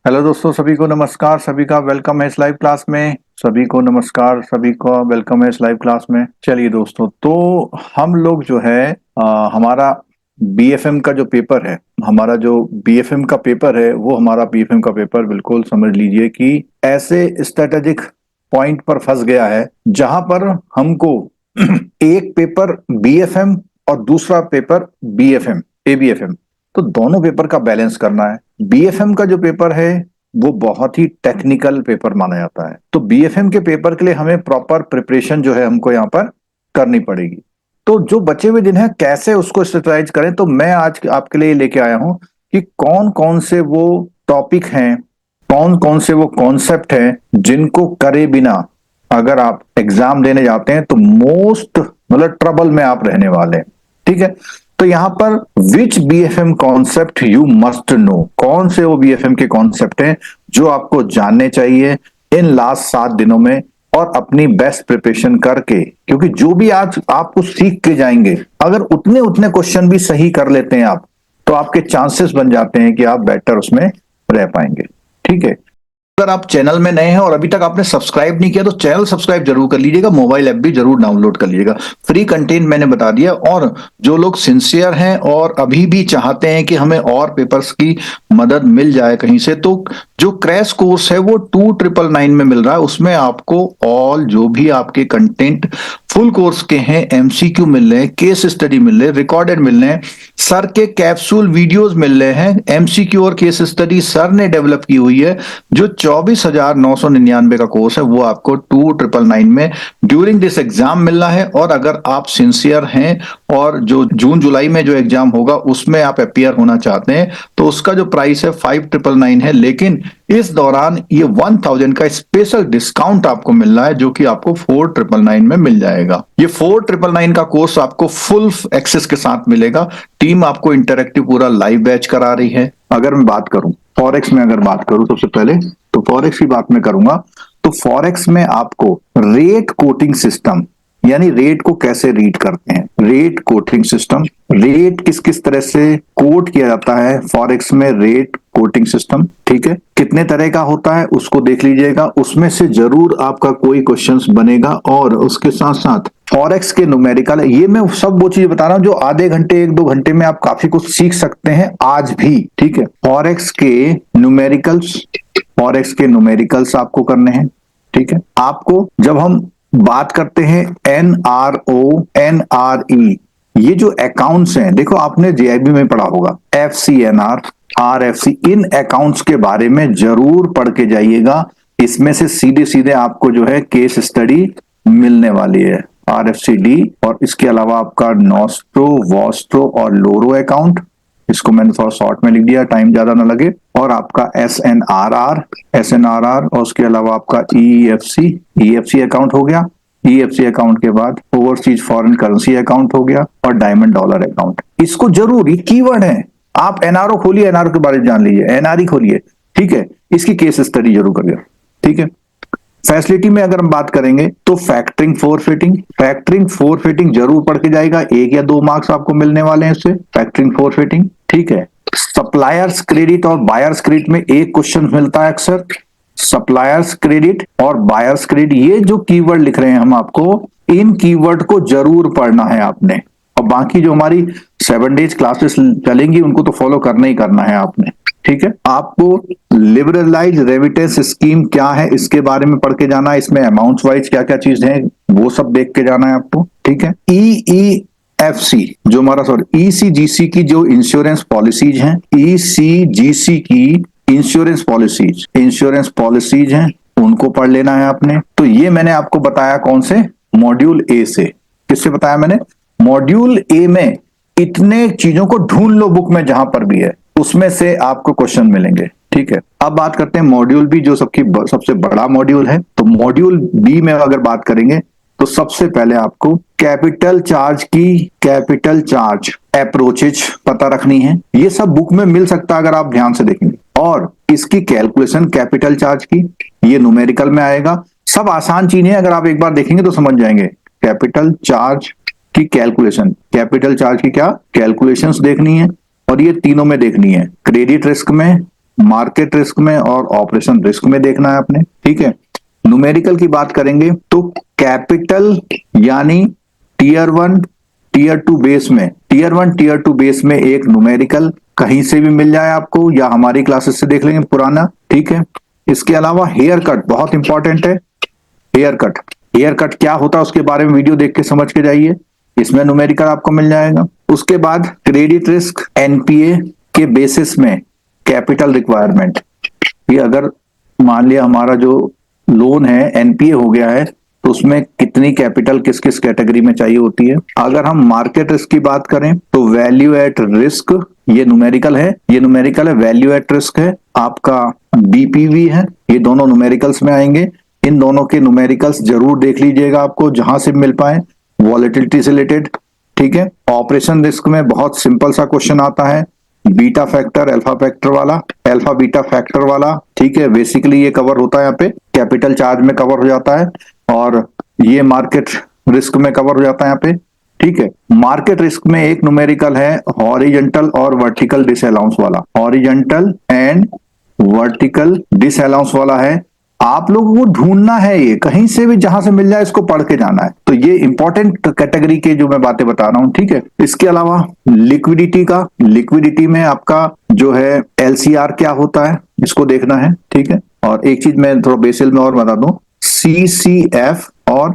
Hello दोस्तों, सभी को नमस्कार। सभी का वेलकम है इस लाइव क्लास में। सभी को नमस्कार, सभी को वेलकम है इस लाइव क्लास में। चलिए दोस्तों, तो हम लोग जो है हमारा बीएफएम का जो पेपर है, हमारा जो बीएफएम का पेपर है, वो हमारा बीएफएम का पेपर बिल्कुल समझ लीजिए कि ऐसे स्ट्रेटेजिक पॉइंट पर फंस गया है जहां पर हमको एक पेपर बीएफएम और दूसरा पेपर बीएफएम एबीएफएम, तो दोनों पेपर का बैलेंस करना है। बीएफएम का जो पेपर है वो बहुत ही टेक्निकल पेपर माना जाता है, तो बीएफएम के पेपर के लिए हमें प्रॉपर प्रिपरेशन जो है हमको यहाँ पर करनी पड़ेगी। तो जो बचे हुए दिन है कैसे उसको स्ट्रेटजाइज करें, तो मैं आज आपके लिए लेके आया हूं कि कौन कौन से वो टॉपिक हैं, कौन कौन से वो कॉन्सेप्ट हैं जिनको करे बिना अगर आप एग्जाम देने जाते हैं तो मोस्ट मतलब ट्रबल में आप रहने वाले हैं। ठीक है, तो यहां पर which BFM concept you must know, कौन से वो बीएफएम के कॉन्सेप्ट हैं जो आपको जानने चाहिए इन लास्ट 7 दिनों में, और अपनी बेस्ट प्रिपरेशन करके, क्योंकि जो भी आज आप कुछ सीख के जाएंगे अगर उतने उतने क्वेश्चन भी सही कर लेते हैं आप, तो आपके चांसेस बन जाते हैं कि आप बेटर उसमें रह पाएंगे। ठीक है, अगर आप चैनल में नए हैं और अभी तक आपने सब्सक्राइब नहीं किया तो चैनल सब्सक्राइब जरूर कर लीजिएगा, मोबाइल ऐप भी जरूर डाउनलोड कर लीजिएगा। फ्री कंटेंट मैंने बता दिया, और जो लोग सिंसियर हैं और अभी भी चाहते हैं कि हमें और पेपर्स की मदद मिल जाए कहीं से, तो जो क्रैश कोर्स है वो 2999 में मिल रहा है। उसमें आपको ऑल जो भी आपके कंटेंट फुल कोर्स के हैं, एमसीक्यू मिल रहे हैं, केस स्टडी मिल रहे हैं, रिकॉर्डेड मिल रहे हैं, सर के कैप्सूल वीडियोस मिल रहे हैं, एमसीक्यू और केस स्टडी सर ने डेवलप की हुई है। जो 24,999 का कोर्स है वो आपको 2999 में ड्यूरिंग दिस एग्जाम मिल रहा है। और अगर आप सिंसियर हैं और जो जून जुलाई में जो एग्जाम होगा उसमें आप अपियर होना चाहते हैं तो उसका जो प्राइस है 5999 है, लेकिन इस दौरान ये 1000 का स्पेशल डिस्काउंट आपको मिल रहा है जो कि आपको 4999 में मिल जाएगा। ये 4999 का कोर्स आपको फुल एक्सेस के साथ मिलेगा। टीम आपको इंटरेक्टिव पूरा लाइव बैच करा रही है। अगर मैं बात करूं फॉरेक्स में, अगर बात करूं सबसे पहले तो फॉरेक्स की बात मैं करूंगा, तो फॉरेक्स में आपको रेट कोटिंग सिस्टम, यानी रेट को कैसे रीड करते हैं, रेट कोटिंग सिस्टम, रेट किस किस तरह से कोट किया जाता है फॉरेक्स में, रेट कोटिंग सिस्टम। ठीक है, कितने तरह का होता है उसको देख लीजिएगा, उसमें से जरूर आपका कोई क्वेश्चंस बनेगा। और उसके साथ साथ फॉरेक्स के न्यूमेरिकल, ये मैं सब वो चीज बता रहा हूं जो आधे घंटे 1-2 घंटे में आप काफी कुछ सीख सकते हैं आज भी। ठीक है, फॉरेक्स के न्यूमेरिकल्स, फॉरेक्स के न्यूमेरिकल्स आपको करने हैं। ठीक है, आपको जब हम बात करते हैं एनआरओ, एनआरई, ये जो अकाउंट्स हैं, देखो आपने जेआईबी में पढ़ा होगा एफसीएनआर, आरएफसी, इन अकाउंट्स के बारे में जरूर पढ़ के जाइएगा। इसमें से सीधे सीधे आपको जो है केस स्टडी मिलने वाली है, आरएफसीडी, और इसके अलावा आपका नॉस्ट्रो, वॉस्ट्रो और लोरो अकाउंट, इसको मैंने थोड़ा शॉर्ट में लिख दिया टाइम ज्यादा ना लगे, और आपका एसएनआरआर, एसएनआरआर, और उसके अलावा आपका ईएफसी, ईएफसी अकाउंट हो गया। ईएफसी अकाउंट के बाद ओवरसीज फॉरेन करेंसी अकाउंट हो गया, और डायमंड डॉलर अकाउंट। इसको जरूर, ये कीवर्ड है, आप एनआरओ खोलिए, एनआरओ के बारे में जान लीजिए, एनआरई खोलिए। ठीक है, इसकी केस स्टडी जरूर करिए। ठीक है, फैसिलिटी में अगर हम बात करेंगे तो फैक्टरिंग फोरफिटिंग, फैक्टरिंग फोरफिटिंग जरूर पढ़ के जाएगा, 1 या 2 मार्क्स आपको मिलने वाले हैं इससे, फैक्टरिंग फोरफिटिंग। ठीक है, सप्लायर्स क्रेडिट और बायर्स क्रेडिट में एक क्वेश्चन मिलता है अक्सर, सप्लायर्स क्रेडिट और बायर्स क्रेडिट, ये जो कीवर्ड लिख रहे हैं हम आपको, इन कीवर्ड को जरूर पढ़ना है आपने। और बाकी जो हमारी 7 डेज क्लासेस चलेंगी उनको तो फॉलो करना ही करना है आपने। ठीक है, आपको लिबरलाइज रेमिटेंस स्कीम क्या है इसके बारे में पढ़ के जाना है, इसमें अमाउंट वाइज क्या क्या चीज है वो सब देख के जाना है आपको। ठीक है, ईईएफसी जो हमारा, सॉरी, ईसीजीसी की जो इंश्योरेंस पॉलिसीज हैं, ईसीजीसी की इंश्योरेंस पॉलिसीज हैं, उनको पढ़ लेना है आपने। तो ये मैंने आपको बताया कौन से, मॉड्यूल ए से। किससे बताया मैंने, मॉड्यूल ए में इतने चीजों को ढूंढ लो बुक में जहां पर भी है, उसमें से आपको क्वेश्चन मिलेंगे। ठीक है, अब बात करते हैं मॉड्यूल बी जो सबसे बड़ा मॉड्यूल है। तो मॉड्यूल बी में अगर बात करेंगे तो सबसे पहले आपको कैपिटल चार्ज अप्रोचेज पता रखनी है। ये सब बुक में मिल सकता है अगर आप ध्यान से देखेंगे, और इसकी कैलकुलेशन कैपिटल चार्ज की, ये न्यूमेरिकल में आएगा। सब आसान चीज है, अगर आप एक बार देखेंगे तो समझ जाएंगे। कैपिटल चार्ज की कैलकुलेशन, कैपिटल चार्ज की क्या कैलकुलेशंस देखनी है, और ये तीनों में देखनी है, क्रेडिट रिस्क में, मार्केट रिस्क में और ऑपरेशन रिस्क में देखना है आपने, ठीक है। न्यूमेरिकल की बात करेंगे तो कैपिटल यानी टीयर 1 टीयर 2 बेस में, टीयर 1 टीयर 2 बेस में एक न्यूमेरिकल कहीं से भी मिल जाए आपको, या हमारी क्लासेस से देख लेंगे पुराना, ठीक है। इसके अलावा हेयर कट बहुत इंपॉर्टेंट है। हेयर कट, हेयर कट क्या होता है उसके बारे में वीडियो देख के समझ के जाइए, इसमें न्यूमेरिकल आपको मिल जाएगा। उसके बाद क्रेडिट रिस्क एनपीए के बेसिस में कैपिटल रिक्वायरमेंट, ये अगर मान लिया हमारा जो लोन है एनपीए हो गया है तो उसमें कितनी कैपिटल किस किस कैटेगरी में चाहिए होती है। अगर हम मार्केट रिस्क की बात करें तो वैल्यू एट रिस्क, ये न्यूमेरिकल है, ये न्यूमेरिकल है, वैल्यू एट रिस्क है, आपका बीपीवी है, ये दोनों न्यूमेरिकल्स में आएंगे। इन दोनों के न्यूमेरिकल्स जरूर देख लीजिएगा आपको जहां से मिल पाए, वॉलेटिलिटी से रिलेटेड, ठीक है। ऑपरेशन रिस्क में बहुत सिंपल सा क्वेश्चन आता है, बीटा फैक्टर अल्फा फैक्टर वाला, अल्फा बीटा फैक्टर वाला, ठीक है। बेसिकली ये कवर होता है यहाँ पे, कैपिटल चार्ज में कवर हो जाता है और ये मार्केट रिस्क में कवर हो जाता है यहाँ पे, ठीक है। मार्केट रिस्क में एक न्यूमेरिकल है हॉरिजॉन्टल और वर्टिकल डिसअलाउंस वाला, हॉरिजॉन्टल एंड वर्टिकल डिसअलाउंस वाला है, आप लोगों को ढूंढना है, ये कहीं से भी जहां से मिल जाए इसको पढ़ के जाना है। तो ये इंपॉर्टेंट कैटेगरी के जो मैं बातें बता रहा हूं, ठीक है। इसके अलावा लिक्विडिटी का, लिक्विडिटी में आपका जो है एलसीआर क्या होता है इसको देखना है, ठीक है। और एक चीज मैं थोड़ा बेसिल में और बता दूं, सीसीएफ और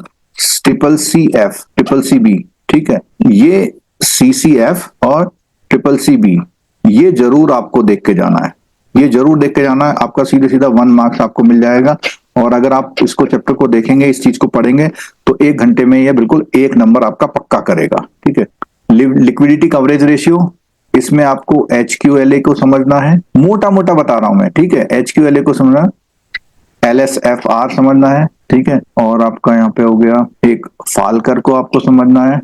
ट्रिपल सी बी, ठीक है। ये सीसीएफ और ट्रिपल सी बी ये जरूर आपको देख के जाना है, ये जरूर देख के जाना है, आपका सीधे सीधा 1 मार्क्स आपको मिल जाएगा। और अगर आप इसको चैप्टर को देखेंगे, इस चीज को पढ़ेंगे तो 1 घंटे में ये बिल्कुल 1 नंबर आपका पक्का करेगा, ठीक है। लिक्विडिटी कवरेज रेशियो, इसमें आपको एचक्यूएलए को समझना है, मोटा मोटा बता रहा हूं मैं, ठीक है। एचक्यूएलए को समझना, एलएसएफआर समझना है, ठीक है। और आपका यहाँ पे हो गया एक फाल्कर को आपको समझना है,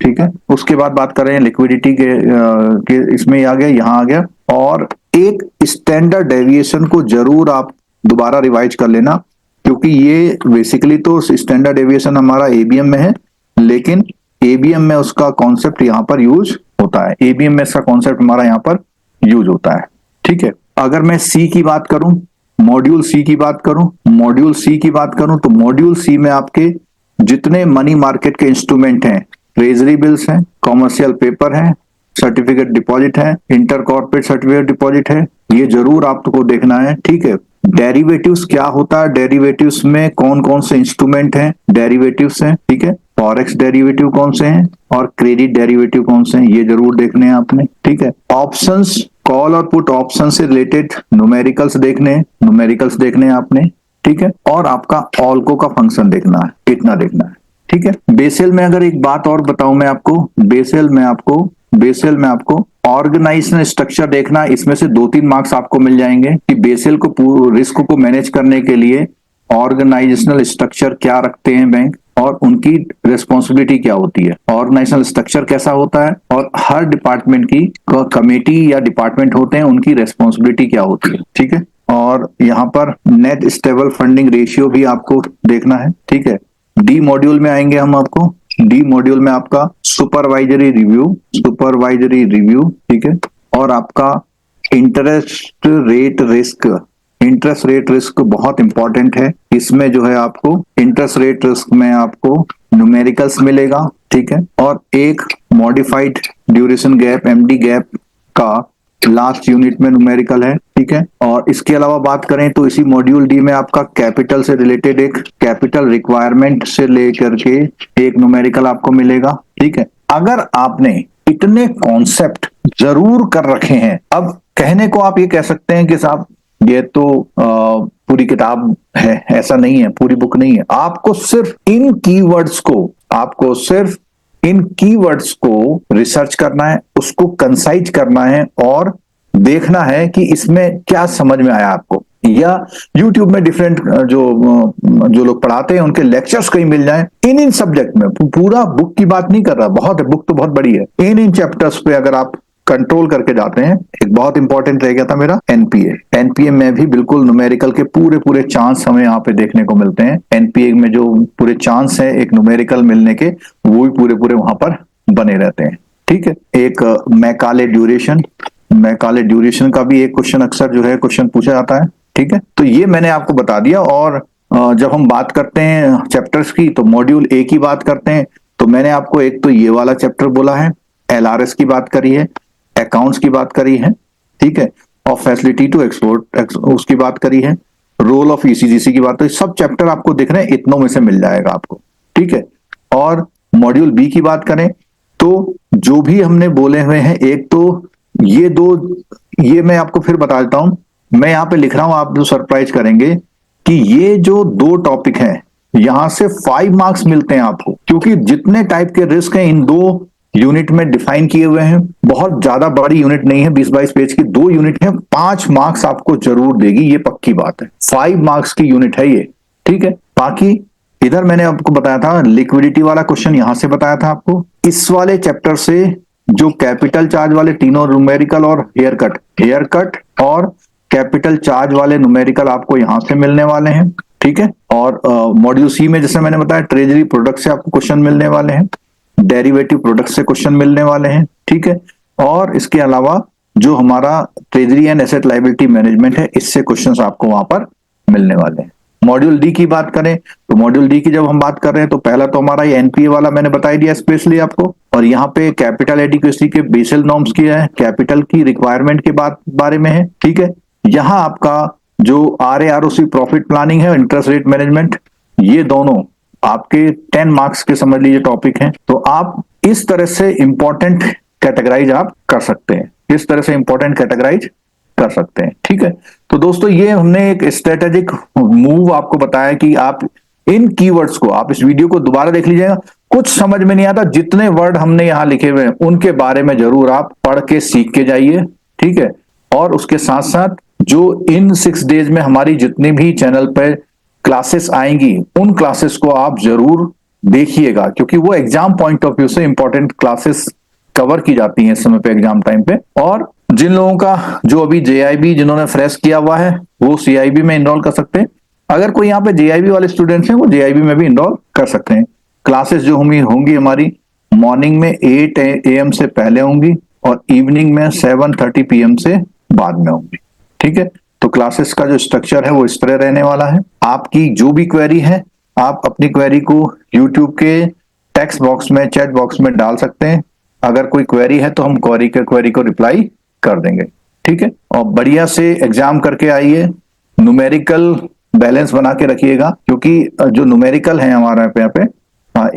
ठीक है। उसके बाद बात करें लिक्विडिटी के इसमें आ गया, यहाँ आ गया। और एक स्टैंडर्ड डेविएशन को जरूर आप दोबारा रिवाइज कर लेना, क्योंकि ये बेसिकली तो स्टैंडर्ड डेविएशन हमारा एबीएम में है, लेकिन एबीएम में उसका कॉन्सेप्ट यहाँ पर यूज होता है, एबीएम में इसका कॉन्सेप्ट हमारा यहाँ पर यूज होता है, ठीक है। अगर मैं सी की बात करूं, मॉड्यूल सी की बात करूं, मॉड्यूल सी की बात करूं तो मॉड्यूल सी में आपके जितने मनी मार्केट के इंस्ट्रूमेंट हैं, ट्रेजरी बिल्स हैं, कॉमर्शियल पेपर हैं, सर्टिफिकेट डिपॉजिट है, इंटर कॉर्पोरेट सर्टिफिकेट डिपॉजिट है, ये जरूर आपको देखना है, ठीक है। डेरिवेटिव्स क्या होता है, डेरिवेटिव्स में कौन कौन से इंस्ट्रूमेंट हैं, डेरिवेटिव्स हैं, ठीक है। फॉरेक्स डेरिवेटिव कौन से हैं और क्रेडिट डेरिवेटिव कौन से हैं, ये जरूर देखने हैं आपने, ठीक है। ऑप्शंस, कॉल और पुट ऑप्शन से रिलेटेड न्यूमेरिकल्स देखने हैं, न्यूमेरिकल्स देखने हैं आपने, ठीक है। और आपका ऑल्को का फंक्शन देखना है, कितना देखना है, ठीक है। बेसेल में अगर एक बात और बताऊं मैं आपको, बेसेल में आपको ऑर्गेनाइजेशनल स्ट्रक्चर देखना, इसमें से 2-3 मार्क्स आपको मिल जाएंगे कि बेसेल को रिस्क को मैनेज करने के लिए ऑर्गेनाइजेशनल स्ट्रक्चर क्या रखते हैं बैंक और उनकी रिस्पॉन्सिबिलिटी क्या होती है, ऑर्गेनाइजेशनल स्ट्रक्चर कैसा होता है और हर डिपार्टमेंट की कमेटी या डिपार्टमेंट होते हैं उनकी रिस्पॉन्सिबिलिटी क्या होती है, ठीक है। और यहाँ पर नेट स्टेबल फंडिंग रेशियो भी आपको देखना है, ठीक है। डी मॉड्यूल में आएंगे हम, आपको डी मॉड्यूल में आपका सुपरवाइजरी रिव्यू, ठीक है। और आपका इंटरेस्ट रेट रिस्क बहुत इंपॉर्टेंट है, इसमें जो है आपको इंटरेस्ट रेट रिस्क में आपको न्यूमेरिकल्स मिलेगा, ठीक है। और एक modified duration gap MD gap का लास्ट यूनिट में न्यूमेरिकल है, ठीक है। और इसके अलावा बात करें तो इसी मॉड्यूल डी में आपका कैपिटल से रिलेटेड एक कैपिटल रिक्वायरमेंट से लेकर के एक न्यूमेरिकल आपको मिलेगा, ठीक है। अगर आपने इतने कॉन्सेप्ट जरूर कर रखे हैं, अब कहने को आप ये कह सकते हैं कि साहब ये तो पूरी किताब है, ऐसा नहीं है, पूरी बुक नहीं है। आपको सिर्फ इन कीवर्ड्स को रिसर्च करना है, उसको कंसाइज करना है और देखना है कि इसमें क्या समझ में आया आपको, या YouTube में डिफरेंट जो लोग पढ़ाते हैं उनके लेक्चर्स कहीं मिल जाएं इन सब्जेक्ट में। पूरा बुक की बात नहीं कर रहा, बहुत है, बुक तो बहुत बड़ी है। इन चैप्टर्स पे अगर आप कंट्रोल करके जाते हैं, एक बहुत इंपॉर्टेंट रह गया था मेरा एनपीए में भी बिल्कुल न्यूमेरिकल के पूरे चांस हमें यहाँ पे देखने को मिलते हैं। एनपीए में जो पूरे चांस है एक न्यूमेरिकल मिलने के, वो भी पूरे वहां पर बने रहते हैं, ठीक है। एक मैकाले ड्यूरेशन, मैं काले ड्यूरेशन का भी एक क्वेश्चन अक्सर जो है क्वेश्चन पूछा जाता है। ठीक है, तो ये मैंने आपको बता दिया। और जब हम बात करते हैं चैप्टर्स की तो मॉड्यूल ए की बात करते हैं तो मैंने आपको एक तो ये वाला चैप्टर बोला है, एलआरएस की बात करी है, अकाउंट्स की बात करी है, ठीक है, और फैसिलिटी टू एक्सपोर्ट उसकी बात करी है, रोल ऑफ ईसीजीसी की बात, तो सब चैप्टर आपको दिख रहे हैं, इतनों में से मिल जाएगा आपको। ठीक है, और मॉड्यूल बी की बात करें तो जो भी हमने बोले हुए हैं, एक तो ये दो, ये मैं आपको फिर बता देता हूं, मैं यहां पे लिख रहा हूं, आप जो सरप्राइज करेंगे कि ये जो दो टॉपिक हैं यहां से 5 मार्क्स मिलते हैं आपको, क्योंकि जितने टाइप के रिस्क हैं इन दो यूनिट में डिफाइन किए हुए हैं। बहुत ज्यादा बड़ी यूनिट नहीं है, 20-22 पेज की 2 यूनिट है, 5 मार्क्स आपको जरूर देगी, ये पक्की बात है। 5 मार्क्स की यूनिट है ये। ठीक है, बाकी इधर मैंने आपको बताया था लिक्विडिटी वाला क्वेश्चन, यहां से बताया था आपको। इस वाले चैप्टर से जो कैपिटल चार्ज वाले तीनों न्यूमेरिकल और हेयर कट और कैपिटल चार्ज वाले न्यूमेरिकल आपको यहां से मिलने वाले हैं। ठीक है, और मॉड्यूल सी में जैसे मैंने बताया ट्रेजरी प्रोडक्ट से आपको क्वेश्चन मिलने वाले हैं, डेरिवेटिव प्रोडक्ट से क्वेश्चन मिलने वाले हैं। ठीक है, और इसके अलावा जो हमारा treasury and asset liability management है, इससे क्वेश्चंस आपको वहां पर मिलने वाले हैं। मॉड्यूल डी की बात करें तो मॉड्यूल डी की जब हम बात कर रहे हैं तो पहला तो हमारा ये एनपीए वाला मैंने बता दिया स्पेशली आपको, और यहाँ पे कैपिटल एडिक्वेसी के बेसल नॉर्म्स की है, कैपिटल की रिक्वायरमेंट के बारे में है। ठीक है, यहाँ आपका जो आरएआरओसी प्रॉफिट प्लानिंग है, इंटरेस्ट रेट मैनेजमेंट, ये दोनों आपके 10 मार्क्स के समझ लीजिए टॉपिक हैं। तो आप इस तरह से इंपॉर्टेंट कैटेगराइज आप कर सकते हैं, इस तरह से इंपॉर्टेंट कैटेगराइज कर सकते हैं। ठीक है, तो दोस्तों ये हमने एक स्ट्रेटेजिक मूव आपको बताया कि आप इन कीवर्ड्स को, आप इस वीडियो को दोबारा देख लीजिएगा, कुछ समझ में नहीं आता, जितने वर्ड हमने यहां लिखे हुए हैं उनके बारे में जरूर आप पढ़ के सीख के जाइए। ठीक है, और उसके साथ साथ जो इन 6 डेज में हमारी जितनी भी चैनल पर क्लासेस आएंगी उन क्लासेस को आप जरूर देखिएगा, क्योंकि वो एग्जाम पॉइंट ऑफ व्यू से इंपॉर्टेंट क्लासेस कवर की जाती हैं इस समय पे एग्जाम टाइम पे। और जिन लोगों का जो अभी जेआईबी जिन्होंने फ्रेश किया हुआ है वो सीआईबी में इनरोल कर सकते हैं। अगर कोई यहाँ पे जेआईबी वाले स्टूडेंट्स हैं वो जेआईबी में भी इनरोल कर सकते हैं। क्लासेस जो होंगी हमारी मॉर्निंग में 8 AM से पहले होंगी और इवनिंग में 7:30 PM से बाद में होंगी। ठीक है, तो क्लासेस का जो स्ट्रक्चर है वो इस तरह रहने वाला है। आपकी जो भी क्वेरी है आप अपनी क्वेरी को यूट्यूब के टेक्स्ट बॉक्स में, चैट बॉक्स में डाल सकते हैं। अगर कोई क्वेरी है तो हम क्वेरी को रिप्लाई कर देंगे। ठीक है, और बढ़िया से एग्जाम करके आइए, न्यूमेरिकल बैलेंस बना के रखिएगा, क्योंकि जो न्यूमेरिकल है हमारा यहाँ पे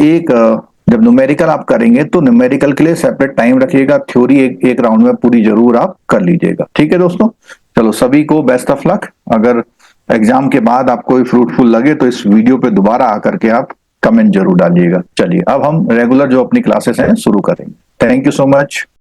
एक जब न्यूमेरिकल आप करेंगे तो न्यूमेरिकल के लिए सेपरेट टाइम रखिएगा, थ्योरी एक राउंड में पूरी जरूर आप कर लीजिएगा। ठीक है दोस्तों, चलो सभी को बेस्ट ऑफ लक। अगर एग्जाम के बाद आपको फ्रूटफुल लगे तो इस वीडियो पे दोबारा आकर के आप कमेंट जरूर डालिएगा। चलिए अब हम रेगुलर जो अपनी क्लासेस हैं शुरू करेंगे। Thank you so much.